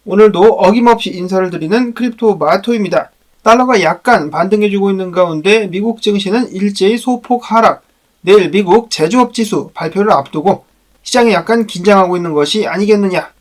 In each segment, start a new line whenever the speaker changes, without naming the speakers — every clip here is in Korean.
오늘도 어김없이 인사를 드리는 크립토 마토입니다. 달러가 약간 반등해주고 있는 가운데 미국 증시는 일제히 소폭 하락, 내일 미국 제조업 지수 발표를 앞두고 시장이 약간 긴장하고 있는 것이 아니겠느냐.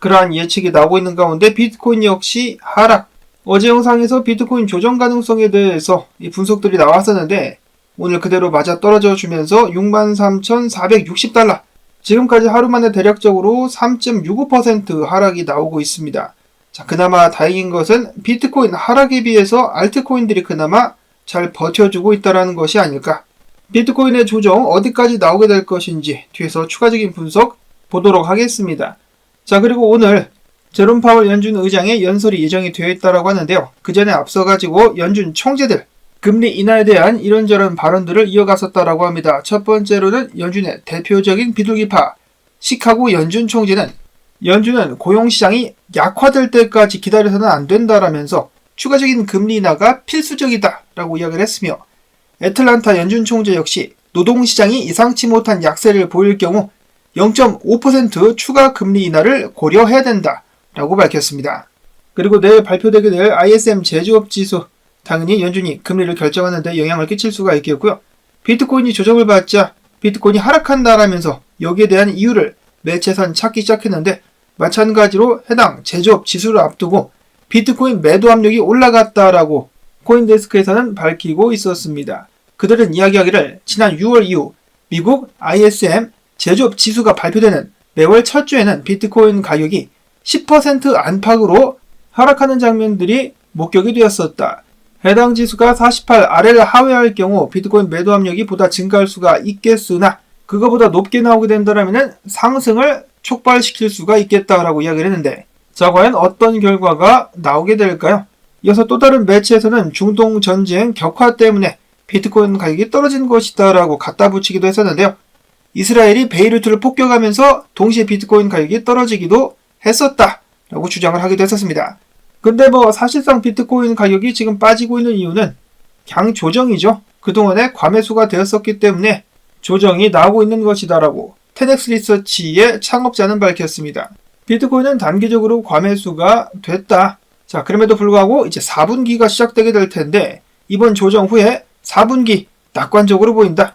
그러한 예측이 나오고 있는 가운데 비트코인 역시 하락. 어제 영상에서 비트코인 조정 가능성에 대해서 이 분석들이 나왔었는데 오늘 그대로 맞아 떨어져 주면서 63,460달러. 지금까지 하루 만에 대략적으로 3.65% 하락이 나오고 있습니다. 자, 그나마 다행인 것은 비트코인 하락에 비해서 알트코인들이 그나마 잘 버텨주고 있다는 것이 아닐까. 비트코인의 조정 어디까지 나오게 될 것인지 뒤에서 추가적인 분석 보도록 하겠습니다. 자, 그리고 오늘 제롬 파월 연준 의장의 연설이 예정이 되어 있다고 하는데요. 그 전에 앞서가지고 연준 총재들 금리 인하에 대한 이런저런 발언들을 이어갔었다라고 합니다. 첫 번째로는 연준의 대표적인 비둘기파 시카고 연준 총재는 연준은 고용시장이 약화될 때까지 기다려서는 안 된다라면서 추가적인 금리 인하가 필수적이다라고 이야기를 했으며 애틀란타 연준 총재 역시 노동시장이 예상치 못한 약세를 보일 경우 0.5% 추가 금리 인하를 고려해야 된다라고 밝혔습니다. 그리고 내일 발표되게 될 ISM 제조업 지수 당연히 연준이 금리를 결정하는데 영향을 끼칠 수가 있겠고요. 비트코인이 조정을 받자 비트코인이 하락한다라면서 여기에 대한 이유를 매체에선 찾기 시작했는데 마찬가지로 해당 제조업 지수를 앞두고 비트코인 매도 압력이 올라갔다라고 코인데스크에서는 밝히고 있었습니다. 그들은 이야기하기를 지난 6월 이후 미국 ISM 제조업 지수가 발표되는 매월 첫 주에는 비트코인 가격이 10% 안팎으로 하락하는 장면들이 목격이 되었었다. 해당 지수가 48 아래를 하회할 경우 비트코인 매도 압력이 보다 증가할 수가 있겠으나 그거보다 높게 나오게 된다면 상승을 촉발시킬 수가 있겠다라고 이야기를 했는데 자, 과연 어떤 결과가 나오게 될까요? 이어서 또 다른 매체에서는 중동 전쟁 격화 때문에 비트코인 가격이 떨어진 것이다 라고 갖다 붙이기도 했었는데요. 이스라엘이 베이루트를 폭격하면서 동시에 비트코인 가격이 떨어지기도 했었다 라고 주장을 하기도 했었습니다. 근데 사실상 비트코인 가격이 지금 빠지고 있는 이유는 양 조정이죠. 그동안에 과매수가 되었었기 때문에 조정이 나오고 있는 것이다라고 테넥스 리서치의 창업자는 밝혔습니다. 비트코인은 단기적으로 과매수가 됐다. 자, 그럼에도 불구하고 이제 4분기가 시작되게 될 텐데 이번 조정 후에 4분기 낙관적으로 보인다.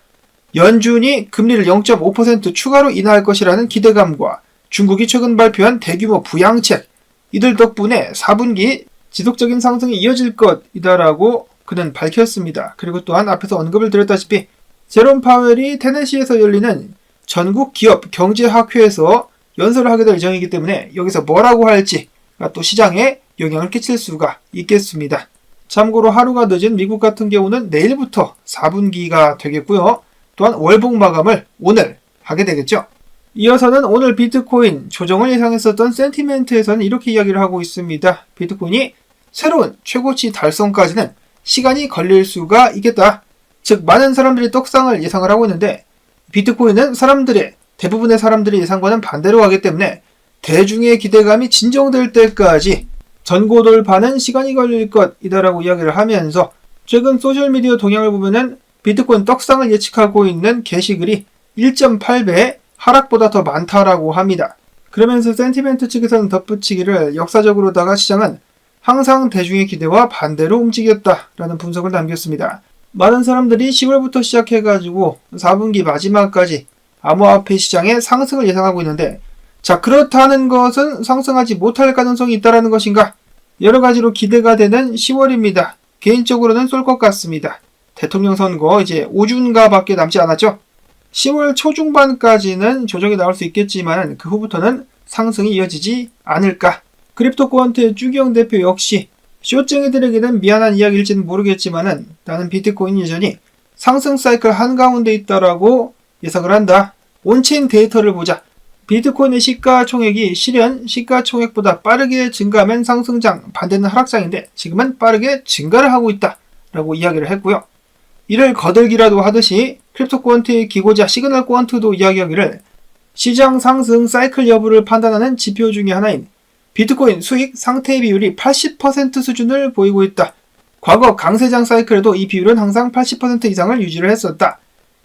연준이 금리를 0.5% 추가로 인하할 것이라는 기대감과 중국이 최근 발표한 대규모 부양책 이들 덕분에 4분기 지속적인 상승이 이어질 것이다라고 그는 밝혔습니다. 그리고 또한 앞에서 언급을 드렸다시피 제롬 파웰이 테네시에서 열리는 전국 기업 경제학회에서 연설을 하게 될 예정이기 때문에 여기서 뭐라고 할지가 또 시장에 영향을 끼칠 수가 있겠습니다. 참고로 하루가 늦은 미국 같은 경우는 내일부터 4분기가 되겠고요. 또한 월봉 마감을 오늘 하게 되겠죠. 이어서는 오늘 비트코인 조정을 예상했었던 센티멘트에서는 이렇게 이야기를 하고 있습니다. 비트코인이 새로운 최고치 달성까지는 시간이 걸릴 수가 있겠다. 즉 많은 사람들이 떡상을 예상을 하고 있는데 비트코인은 대부분의 사람들의 예상과는 반대로 하기 때문에 대중의 기대감이 진정될 때까지 전고 돌파는 시간이 걸릴 것이다라고 이야기를 하면서 최근 소셜미디어 동향을 보면은 비트코인 떡상을 예측하고 있는 게시글이 1.8배의 하락보다 더 많다라고 합니다. 그러면서 센티멘트 측에서는 덧붙이기를 역사적으로다가 시장은 항상 대중의 기대와 반대로 움직였다라는 분석을 남겼습니다. 많은 사람들이 10월부터 시작해가지고 4분기 마지막까지 암호화폐 시장의 상승을 예상하고 있는데 자, 그렇다는 것은 상승하지 못할 가능성이 있다는 것인가? 여러 가지로 기대가 되는 10월입니다. 개인적으로는 쏠 것 같습니다. 대통령 선거 이제 5주인가 밖에 남지 않았죠? 10월 초중반까지는 조정이 나올 수 있겠지만 그 후부터는 상승이 이어지지 않을까. 크립토 쿼언트의 쭈기영 대표 역시 쇼쟁이들에게는 미안한 이야기일지는 모르겠지만은 나는 비트코인 여전히 상승 사이클 한가운데 있다라고 예상을 한다. 온체인 데이터를 보자. 비트코인의 시가총액이 실현 시가총액보다 빠르게 증가하면 상승장, 반대는 하락장인데 지금은 빠르게 증가를 하고 있다라고 이야기를 했고요. 이를 거들기라도 하듯이 크립토 쿼언트의 기고자 시그널 쿼언트도 이야기하기를 시장 상승 사이클 여부를 판단하는 지표 중의 하나인 비트코인 수익 상태 비율이 80% 수준을 보이고 있다. 과거 강세장 사이클에도 이 비율은 항상 80% 이상을 유지를 했었다.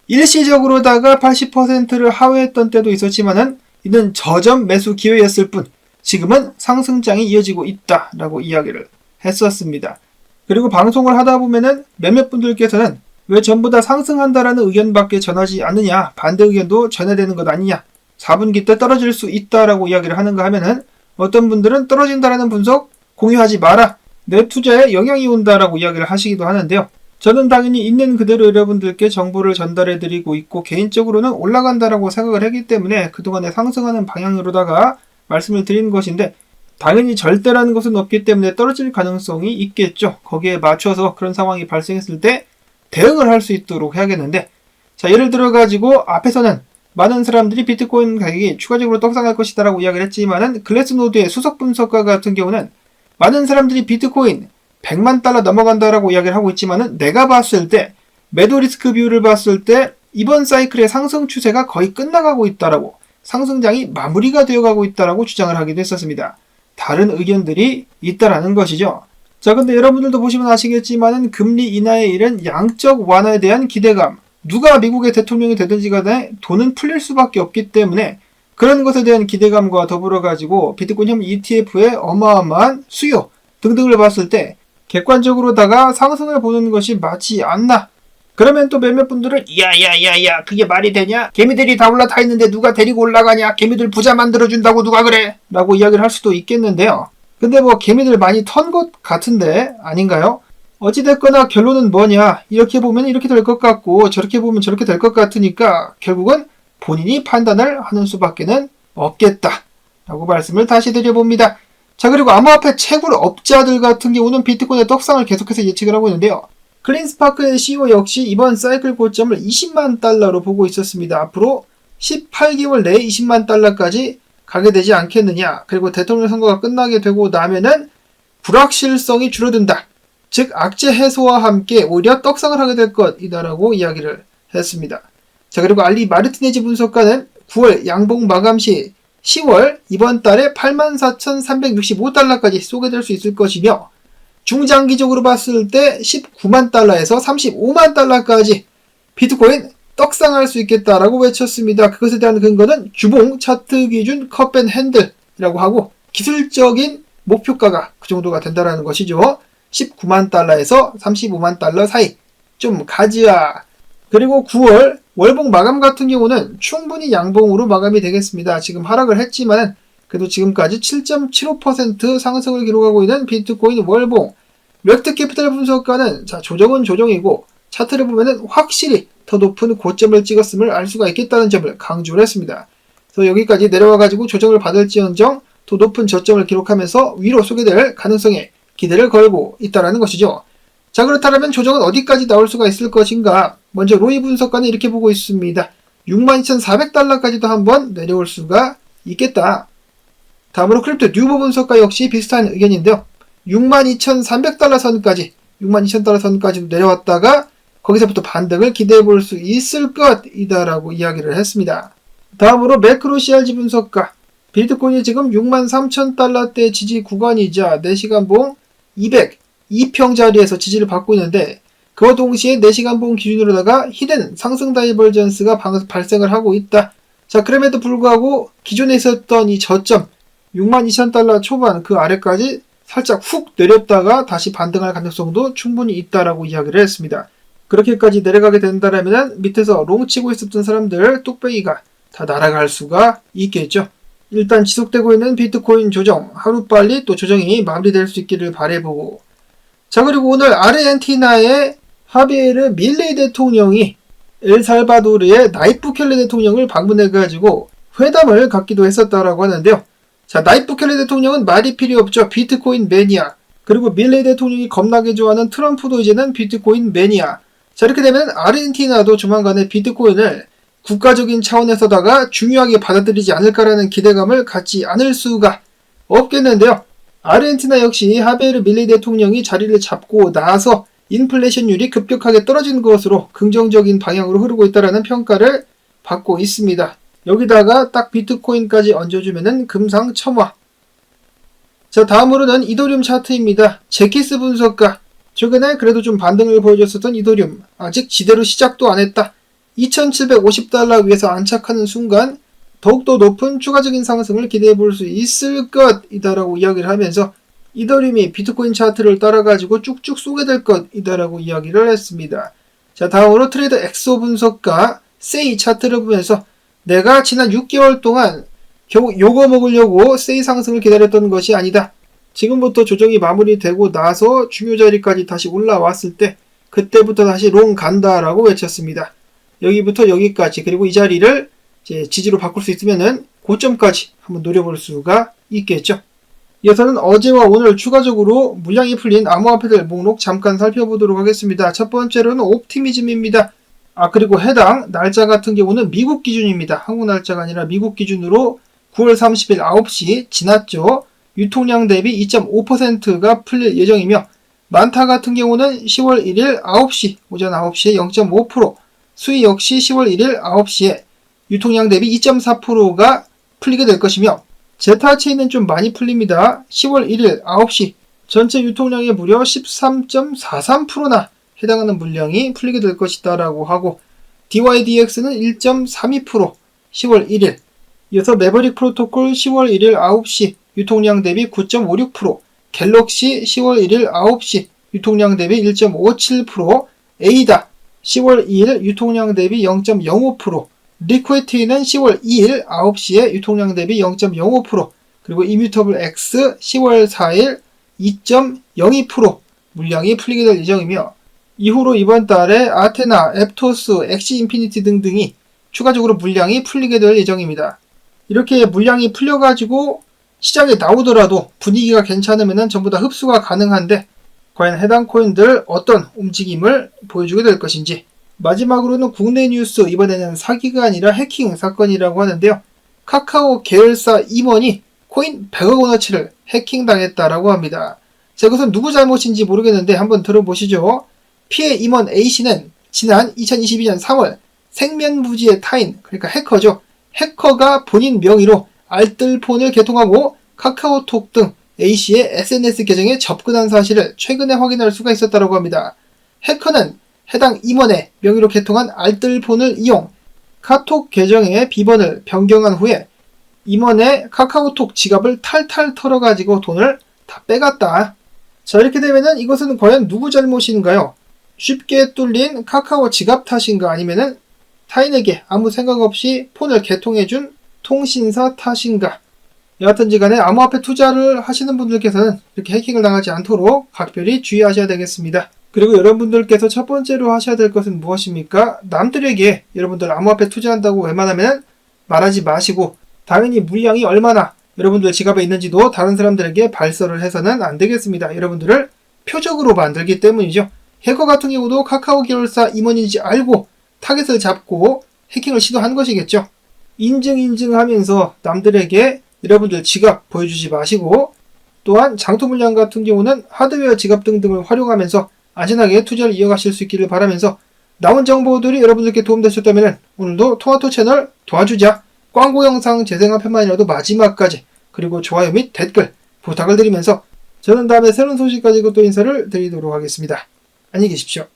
일시적으로다가 80%를 하회했던 때도 있었지만은 이는 저점 매수 기회였을 뿐 지금은 상승장이 이어지고 있다라고 이야기를 했었습니다. 그리고 방송을 하다 보면은 몇몇 분들께서는 왜 전부 다 상승한다라는 의견밖에 전하지 않느냐, 반대 의견도 전해야 되는 것 아니냐, 4분기 때 떨어질 수 있다라고 이야기를 하는가 하면은 어떤 분들은 떨어진다라는 분석 공유하지 마라, 내 투자에 영향이 온다라고 이야기를 하시기도 하는데요. 저는 당연히 있는 그대로 여러분들께 정보를 전달해 드리고 있고 개인적으로는 올라간다라고 생각을 했기 때문에 그동안에 상승하는 방향으로다가 말씀을 드리는 것인데, 당연히 절대라는 것은 없기 때문에 떨어질 가능성이 있겠죠. 거기에 맞춰서 그런 상황이 발생했을 때 대응을 할 수 있도록 해야겠는데, 자, 예를 들어 가지고 앞에서는 많은 사람들이 비트코인 가격이 추가적으로 떡상할 것이다 라고 이야기를 했지만은 글래스노드의 수석 분석가 같은 경우는 많은 사람들이 비트코인 100만 달러 넘어간다라고 이야기를 하고 있지만은 내가 봤을 때 매도 리스크 비율을 봤을 때 이번 사이클의 상승 추세가 거의 끝나가고 있다라고, 상승장이 마무리가 되어가고 있다라고 주장을 하기도 했었습니다. 다른 의견들이 있다라는 것이죠. 자, 근데 여러분들도 보시면 아시겠지만은 금리 인하의 일은 양적 완화에 대한 기대감, 누가 미국의 대통령이 되든지 간에 돈은 풀릴 수밖에 없기 때문에 그런 것에 대한 기대감과 더불어 가지고 비트코인 ETF의 어마어마한 수요 등등을 봤을 때 객관적으로다가 상승을 보는 것이 맞지 않나. 그러면 또 몇몇 분들은 야야야야 그게 말이 되냐? 개미들이 다 올라타 있는데 누가 데리고 올라가냐? 개미들 부자 만들어준다고 누가 그래? 라고 이야기를 할 수도 있겠는데요. 근데 뭐 개미들 많이 턴 것 같은데 아닌가요? 어찌됐거나 결론은 뭐냐? 이렇게 보면 이렇게 될 것 같고 저렇게 보면 저렇게 될 것 같으니까 결국은 본인이 판단을 하는 수밖에는 없겠다 라고 말씀을 다시 드려봅니다. 자, 그리고 암호화폐 채굴 업자들 같은 경우는 비트코인의 떡상을 계속해서 예측을 하고 있는데요. 클린스파크의 CEO 역시 이번 사이클 고점을 20만 달러로 보고 있었습니다. 앞으로 18개월 내에 20만 달러까지 가게 되지 않겠느냐. 그리고 대통령 선거가 끝나게 되고 나면은 불확실성이 줄어든다. 즉 악재 해소와 함께 오히려 떡상을 하게 될 것이다라고 이야기를 했습니다. 자, 그리고 알리 마르티네즈 분석가는 9월 양봉 마감 시 10월 이번 달에 84,365달러까지 쏘게 될 수 있을 것이며 중장기적으로 봤을 때 19만 달러에서 35만 달러까지 비트코인 떡상할 수 있겠다라고 외쳤습니다. 그것에 대한 근거는 주봉 차트 기준 컵앤핸들이라고 하고 기술적인 목표가가 그 정도가 된다라는 것이죠. 19만 달러에서 35만 달러 사이 좀 가지야. 그리고 9월 월봉 마감 같은 경우는 충분히 양봉으로 마감이 되겠습니다. 지금 하락을 했지만 그래도 지금까지 7.75% 상승을 기록하고 있는 비트코인 월봉. 렉트 캐피탈 분석가는 자, 조정은 조정이고 차트를 보면은 확실히 더 높은 고점을 찍었음을 알 수가 있겠다는 점을 강조를 했습니다. 그래서 여기까지 내려와가지고 조정을 받을지언정 더 높은 저점을 기록하면서 위로 쏘게될 가능성에 기대를 걸고 있다는 것이죠. 자, 그렇다면 조정은 어디까지 나올 수가 있을 것인가? 먼저 로이 분석가는 이렇게 보고 있습니다. 62,400달러까지도 한번 내려올 수가 있겠다. 다음으로 크립토 뉴보 분석가 역시 비슷한 의견인데요. 62,300달러 선까지, 62,000달러 선까지 내려왔다가 거기서부터 반등을 기대해 볼 수 있을 것이다라고 이야기를 했습니다. 다음으로 매크로 CRG 분석가, 비트코인이 지금 63,000달러대 지지 구간이자 4시간봉 202평 자리에서 지지를 받고 있는데 그와 동시에 4시간봉 기준으로다가 히든 상승 다이버전스가 발생을 하고 있다. 자, 그럼에도 불구하고 기존에 있었던 이 저점 62,000달러 초반 그 아래까지 살짝 훅 내렸다가 다시 반등할 가능성도 충분히 있다라고 이야기를 했습니다. 그렇게까지 내려가게 된다라면 밑에서 롱 치고 있었던 사람들 뚝배기가 다 날아갈 수가 있겠죠. 일단 지속되고 있는 비트코인 조정, 하루빨리 또 조정이 마무리될 수 있기를 바라보고. 자, 그리고 오늘 아르헨티나의 하비에르 밀레이 대통령이 엘살바도르의 나이프 부켈레 대통령을 방문해가지고 회담을 갖기도 했었다라고 하는데요. 자, 나이프 부켈레 대통령은 말이 필요 없죠. 비트코인 매니아. 그리고 밀레이 대통령이 겁나게 좋아하는 트럼프도 이제는 비트코인 매니아. 자, 이렇게 되면 아르헨티나도 조만간에 비트코인을 국가적인 차원에서다가 중요하게 받아들이지 않을까라는 기대감을 갖지 않을 수가 없겠는데요. 아르헨티나 역시 하베르 밀레이 대통령이 자리를 잡고 나서 인플레이션율이 급격하게 떨어진 것으로 긍정적인 방향으로 흐르고 있다는 평가를 받고 있습니다. 여기다가 딱 비트코인까지 얹어주면은 금상첨화. 자, 다음으로는 이더리움 차트입니다. 제키스 분석가. 최근에 그래도 좀 반등을 보여줬었던 이더리움. 아직 지대로 시작도 안 했다. 2,750달러 위에서 안착하는 순간 더욱더 높은 추가적인 상승을 기대해 볼 수 있을 것이다라고 이야기를 하면서 이더리움이 비트코인 차트를 따라가지고 쭉쭉 쏘게 될 것이다라고 이야기를 했습니다. 자, 다음으로 트레이더 엑소 분석가 세이 차트를 보면서 내가 지난 6개월 동안 겨우 요거 먹으려고 세이 상승을 기다렸던 것이 아니다. 지금부터 조정이 마무리되고 나서 중요 자리까지 다시 올라왔을 때 그때부터 다시 롱 간다라고 외쳤습니다. 여기부터 여기까지, 그리고 이 자리를 이제 지지로 바꿀 수 있으면은 고점까지 한번 노려볼 수가 있겠죠. 이어서는 어제와 오늘 추가적으로 물량이 풀린 암호화폐들 목록 잠깐 살펴보도록 하겠습니다. 첫 번째로는 옵티미즘입니다. 그리고 해당 날짜 같은 경우는 미국 기준입니다. 한국 날짜가 아니라 미국 기준으로 9월 30일 9시 지났죠. 유통량 대비 2.5%가 풀릴 예정이며 만타 같은 경우는 10월 1일 9시, 오전 9시에 0.5%, 수위 역시 10월 1일 9시에 유통량 대비 2.4%가 풀리게 될 것이며 제타 체인은 좀 많이 풀립니다. 10월 1일 9시 전체 유통량의 무려 13.43%나 해당하는 물량이 풀리게 될 것이다 라고 하고 DYDX는 1.32% 10월 1일 이어서 매버릭 프로토콜 10월 1일 9시 유통량 대비 9.56%, 갤럭시 10월 1일 9시 유통량 대비 1.57%, 에이다 10월 2일 유통량 대비 0.05%, 리퀴티는 10월 2일 9시에 유통량 대비 0.05%, 그리고 이뮤터블 X 10월 4일 2.02% 물량이 풀리게 될 예정이며 이후로 이번 달에 아테나, 앱토스, 엑시 인피니티 등등이 추가적으로 물량이 풀리게 될 예정입니다. 이렇게 물량이 풀려가지고 시장에 나오더라도 분위기가 괜찮으면 전부 다 흡수가 가능한데 과연 해당 코인들 어떤 움직임을 보여주게 될 것인지. 마지막으로는 국내 뉴스, 이번에는 사기가 아니라 해킹 사건이라고 하는데요. 카카오 계열사 임원이 코인 100억 원어치를 해킹당했다라고 합니다. 자, 이것은 누구 잘못인지 모르겠는데 한번 들어보시죠. 피해 임원 A씨는 지난 2022년 3월 생면부지의 타인, 그러니까 해커죠. 해커가 본인 명의로 알뜰폰을 개통하고 카카오톡 등 A씨의 SNS 계정에 접근한 사실을 최근에 확인할 수가 있었다고 합니다. 해커는 해당 임원의 명의로 개통한 알뜰폰을 이용 카톡 계정의 비번을 변경한 후에 임원의 카카오톡 지갑을 탈탈 털어가지고 돈을 다 빼갔다. 자, 이렇게 되면은 이것은 과연 누구 잘못인가요? 쉽게 뚫린 카카오 지갑 탓인가, 아니면은 타인에게 아무 생각 없이 폰을 개통해준 통신사 탓인가? 여하튼지 간에 암호화폐 투자를 하시는 분들께서는 이렇게 해킹을 당하지 않도록 각별히 주의하셔야 되겠습니다. 그리고 여러분들께서 첫 번째로 하셔야 될 것은 무엇입니까? 남들에게 여러분들 암호화폐 투자한다고 웬만하면 말하지 마시고 당연히 물량이 얼마나 여러분들 지갑에 있는지도 다른 사람들에게 발설을 해서는 안 되겠습니다. 여러분들을 표적으로 만들기 때문이죠. 해커 같은 경우도 카카오 계열사 임원인지 알고 타겟을 잡고 해킹을 시도한 것이겠죠. 인증하면서 남들에게 여러분들 지갑 보여주지 마시고, 또한 장토 물량 같은 경우는 하드웨어 지갑 등등을 활용하면서 안전하게 투자를 이어가실 수 있기를 바라면서, 나온 정보들이 여러분들께 도움되셨다면 오늘도 토마토 채널 도와주자 광고 영상 재생한 편만이라도 마지막까지, 그리고 좋아요 및 댓글 부탁을 드리면서 저는 다음에 새로운 소식 가지고 또 인사를 드리도록 하겠습니다. 안녕히 계십시오.